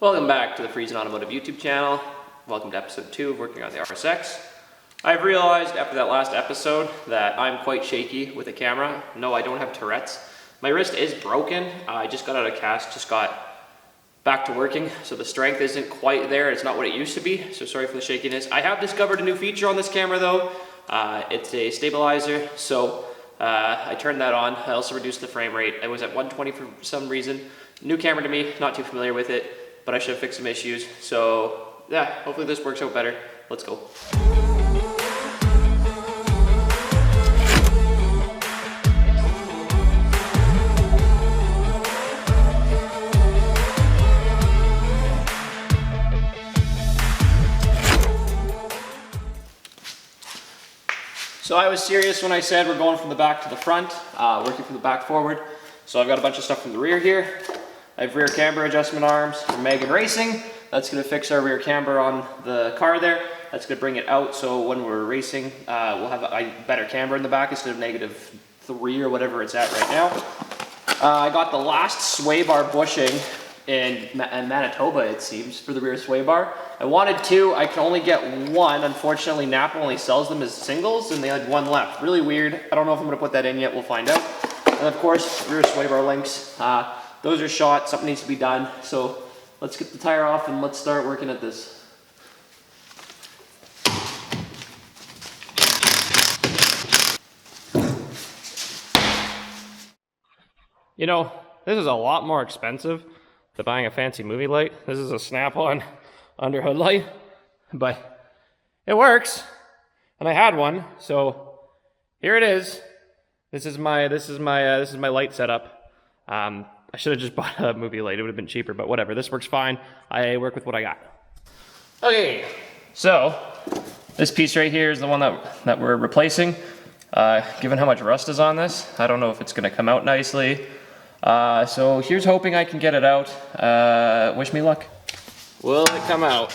Welcome back to the Freezing Automotive YouTube channel. Welcome to episode 2 of working on the RSX. I've realized after that last episode that I'm quite shaky with the camera. No, I don't have Tourette's. My wrist is broken. I just got out of cast, just got back to working, so the strength isn't quite there. It's not what it used to be, so sorry for the shakiness. I have discovered a new feature on this camera though. It's a stabilizer, so I turned that on. I also reduced the frame rate. I was at 120 for some reason. New camera to me, not too familiar with it, but I should have fixed some issues. So yeah, hopefully this works out better. Let's go. So I was serious when I said we're going from the back to the front, working from the back forward. So I've got a bunch of stuff from the rear here. I have rear camber adjustment arms from Megan Racing. That's going to fix our rear camber on the car there. That's going to bring it out so when we're racing, we'll have a better camber in the back instead of -3 or whatever it's at right now. I got the last sway bar bushing in Manitoba, it seems, for the rear sway bar. I wanted 2, I can only get 1. Unfortunately, Napa only sells them as singles and they had 1 left. Really weird. I don't know if I'm going to put that in yet, we'll find out. And of course, rear sway bar links. Those are shot, something needs to be done. So let's get the tire off and let's start working at this. You know, this is a lot more expensive than buying a fancy movie light. This is a snap-on under hood light, but it works. And I had one, so here it is. This is my light setup. I should have just bought a movie light. It would have been cheaper, but whatever. This works fine. I work with what I got. Okay, so this piece right here is the one that we're replacing. Given how much rust is on this, I don't know if it's going to come out nicely. So here's hoping I can get it out. Wish me luck. Will it come out?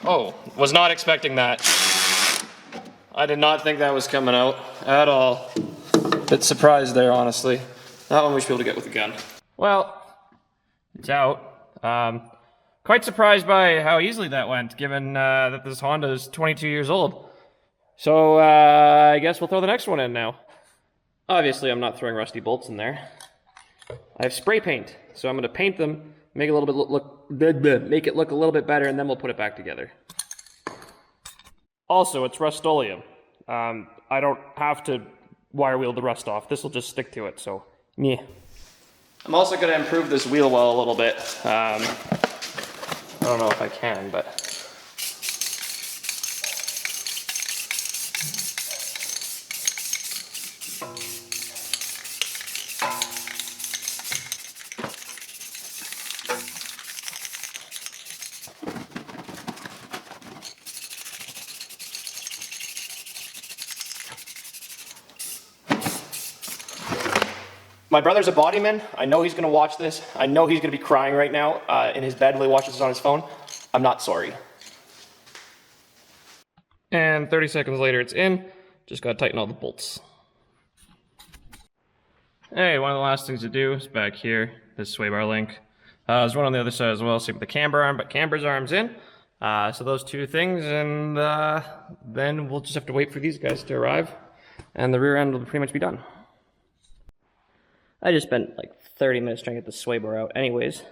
Oh, was not expecting that. I did not think that was coming out at all. Bit surprised there, honestly. That one we should be able to get with a gun. Well, it's out. Quite surprised by how easily that went, given that this Honda is 22 years old. So I guess we'll throw the next one in now. Obviously, I'm not throwing rusty bolts in there. I have spray paint, so I'm going to paint them. Make it a little bit make it look a little bit better, and then we'll put it back together. Also, it's Rust-Oleum. I don't have to wire wheel the rust off. This will just stick to it, so yeah. I'm also going to improve this wheel well a little bit. I don't know if I can, but my brother's a bodyman. I know he's going to watch this. I know he's going to be crying right now in his bed while he watches this on his phone. I'm not sorry. And 30 seconds later it's in. Just got to tighten all the bolts. Hey, one of the last things to do is back here, this sway bar link. There's one on the other side as well, same with the camber arm, but camber's arm's in. So those 2 things, and then we'll just have to wait for these guys to arrive, and the rear end will pretty much be done. I just spent like 30 minutes trying to get the sway bar out anyways.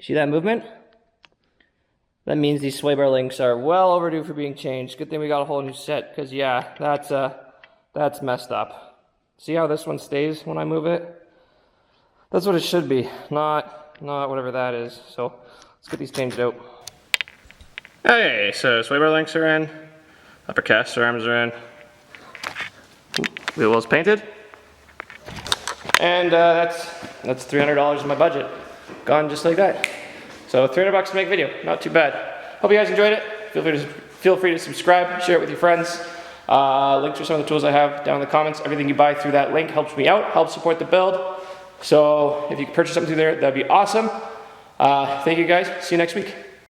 See that movement? That means these sway bar links are well overdue for being changed. Good thing we got a whole new set, because yeah, that's messed up. See how this one stays when I move it? That's what it should be, not whatever that is. So let's get these changed out. Okay, so sway bar links are in, upper caster arms are in, wheel well's painted. And that's $300 in my budget. Gone just like that. So $300 to make a video, not too bad. Hope you guys enjoyed it. Feel free to subscribe, share it with your friends. Links for some of the tools I have down in the comments. Everything you buy through that link helps me out, helps support the build. So if you can purchase something through there, that'd be awesome. Thank you guys, see you next week.